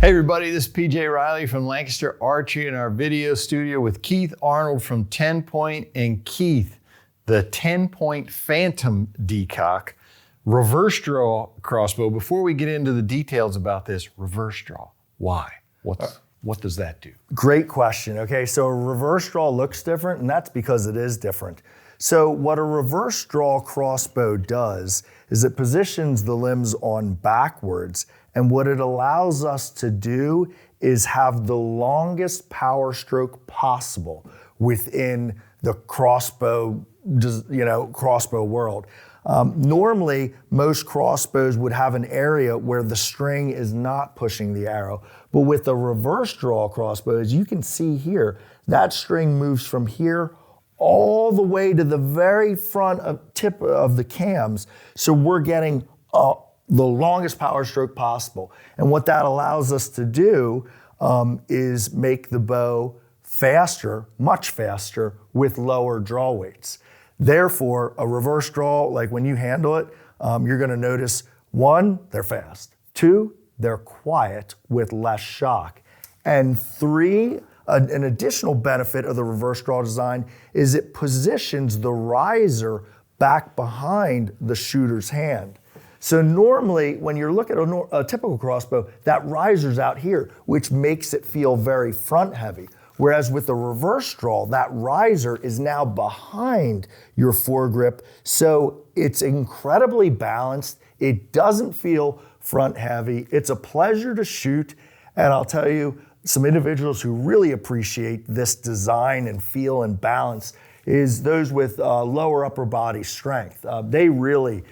Hey everybody, this is PJ Riley from Lancaster Archery in our video studio with Keith Arnold from TenPoint. And Keith, the TenPoint Phantom Decock reverse draw crossbow. Before we get into the details about this, reverse draw, why? What does that do? Great question. Okay, so a reverse draw looks different, and that's because it is different. So what a reverse draw crossbow does is it positions the limbs on backwards, and what it allows us to do is have the longest power stroke possible within the crossbow, crossbow world. Normally, most crossbows would have an area where the string is not pushing the arrow. But with the reverse draw crossbow, as you can see here, that string moves from here all the way to the very front tip of the cams. So we're getting the longest power stroke possible. And what that allows us to do is make the bow faster, much faster, with lower draw weights. Therefore, a reverse draw, like when you handle it, you're gonna notice, one, they're fast. Two, they're quiet with less shock. And three, an additional benefit of the reverse draw design is it positions the riser back behind the shooter's hand. So normally, when you're looking at a typical crossbow, that riser's out here, which makes it feel very front heavy. Whereas with the reverse draw, that riser is now behind your foregrip, so it's incredibly balanced. It doesn't feel front heavy. It's a pleasure to shoot, and I'll tell you, some individuals who really appreciate this design and feel and balance is those with lower upper body strength. They really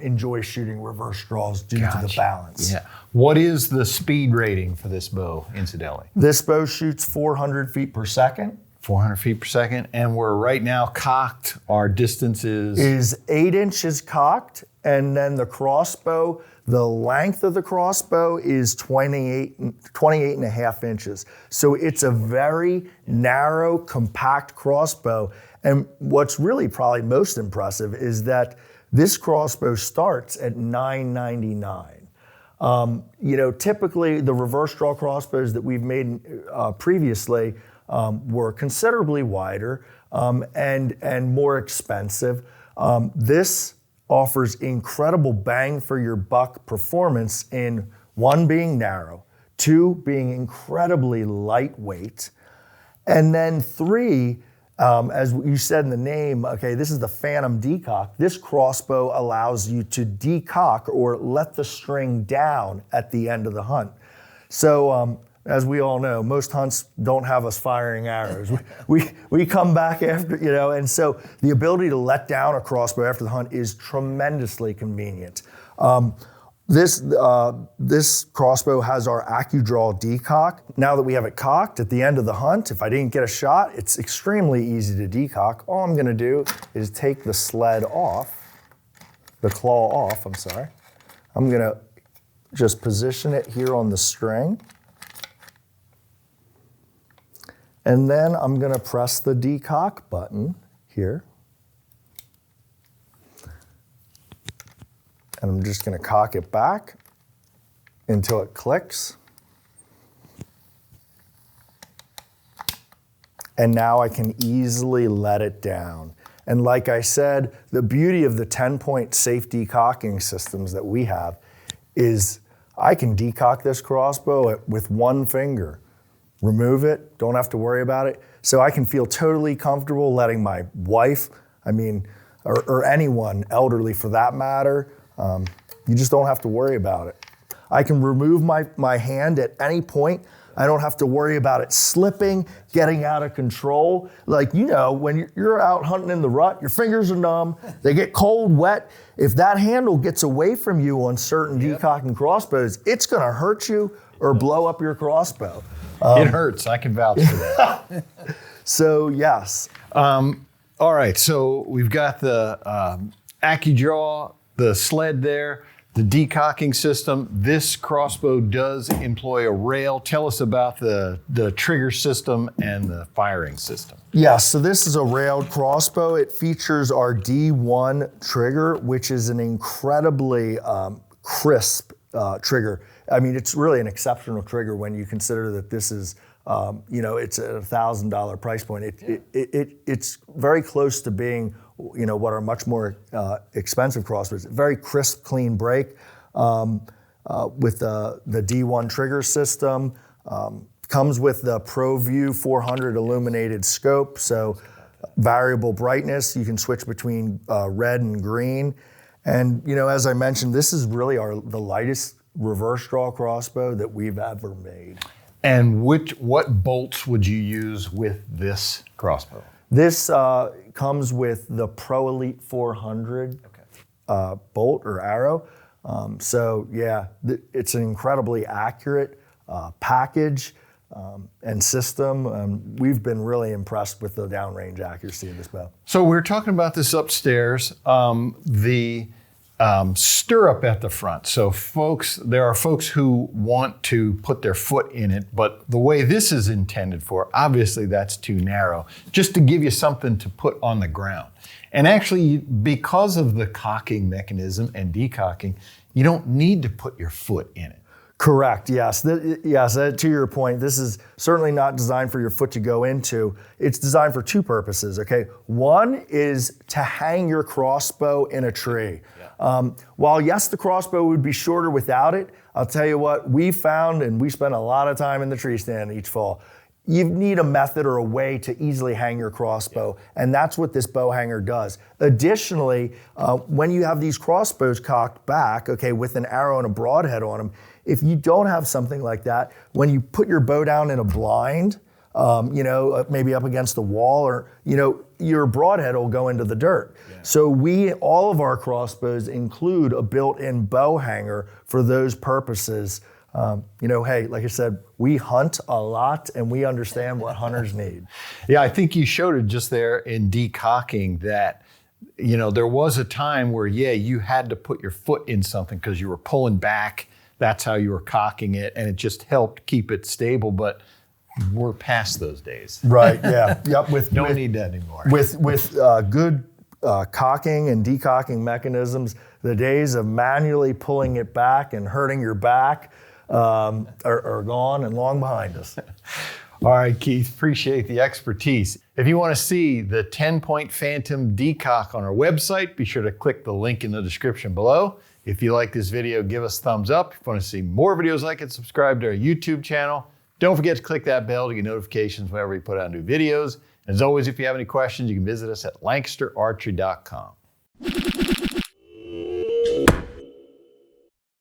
enjoy shooting reverse draws due to the balance. Yeah. What is the speed rating for this bow, incidentally? This bow shoots 400 feet per second. 400 feet per second, and we're right now cocked. Our distance is 8 inches cocked, and then the crossbow, the length of the crossbow is 28 and a half inches. So it's a very narrow, compact crossbow. And what's really probably most impressive is that this crossbow starts at $999. Typically the reverse draw crossbows that we've made previously were considerably wider and more expensive. This offers incredible bang for your buck performance in one, being narrow, two, being incredibly lightweight, and then three, as you said in the name, okay, this is the Phantom Decock. This crossbow allows you to decock or let the string down at the end of the hunt. So as we all know, most hunts don't have us firing arrows. We come back after, and so the ability to let down a crossbow after the hunt is tremendously convenient. This crossbow has our AccuDraw decock. Now that we have it cocked at the end of the hunt, if I didn't get a shot, it's extremely easy to decock. All I'm gonna do is take the sled off, the claw off, I'm sorry. I'm gonna just position it here on the string. And then I'm gonna press the decock button here. And I'm just gonna cock it back until it clicks. And now I can easily let it down. And like I said, the beauty of the TenPoint safe decocking systems that we have is I can decock this crossbow with one finger. Remove it, don't have to worry about it. So I can feel totally comfortable letting my wife, or anyone, elderly for that matter, you just don't have to worry about it. I can remove my hand at any point. I don't have to worry about it slipping, getting out of control. Like, when you're out hunting in the rut, your fingers are numb, they get cold, wet. If that handle gets away from you on certain decocking crossbows, it's gonna hurt you or blow up your crossbow. It hurts, I can vouch for that. So yes. All right, so we've got the AccuDraw, the sled there, the decocking system. This crossbow does employ a rail. Tell us about the trigger system and the firing system. Yes, so this is a railed crossbow. It features our D1 trigger, which is an incredibly crisp trigger. I mean, it's really an exceptional trigger when you consider that this is, it's a $1,000 price point. It's very close to being, what are much more expensive crossbows. Very crisp, clean break with the D1 trigger system. Comes with the ProView 400 illuminated scope, so variable brightness. You can switch between red and green. And as I mentioned, this is really the lightest reverse draw crossbow that we've ever made. And what bolts would you use with this crossbow? This comes with the Pro Elite 400 bolt or arrow. So yeah, it's an incredibly accurate package and system. We've been really impressed with the downrange accuracy of this bow. So we're talking about this upstairs, the stirrup at the front. So there are folks who want to put their foot in it, but the way this is intended for, obviously that's too narrow, just to give you something to put on the ground. And actually, because of the cocking mechanism and decocking, you don't need to put your foot in it. Correct, yes. To your point, this is certainly not designed for your foot to go into. It's designed for two purposes, okay? One is to hang your crossbow in a tree. Yeah. While yes, the crossbow would be shorter without it, I'll tell you what, we found, and we spent a lot of time in the tree stand each fall, you need a method or a way to easily hang your crossbow, and that's what this bow hanger does. Additionally, when you have these crossbows cocked back, okay, with an arrow and a broadhead on them, if you don't have something like that, when you put your bow down in a blind, maybe up against the wall, or your broadhead will go into the dirt. Yeah. So all of our crossbows include a built-in bow hanger for those purposes. Hey, like I said, we hunt a lot and we understand what hunters need. Yeah, I think you showed it just there in decocking that, there was a time where, you had to put your foot in something because you were pulling back. That's how you were cocking it, and it just helped keep it stable, but we're past those days. Right, yeah. Yep. Don't need that anymore. With good cocking and decocking mechanisms, the days of manually pulling it back and hurting your back are gone and long behind us. All right, Keith, appreciate the expertise. If you want to see the TenPoint Phantom Decock on our website, be sure to click the link in the description below. If you like this video, give us a thumbs up. If you want to see more videos like it, subscribe to our YouTube channel. Don't forget to click that bell to get notifications whenever we put out new videos. As always, if you have any questions, you can visit us at lancasterarchery.com.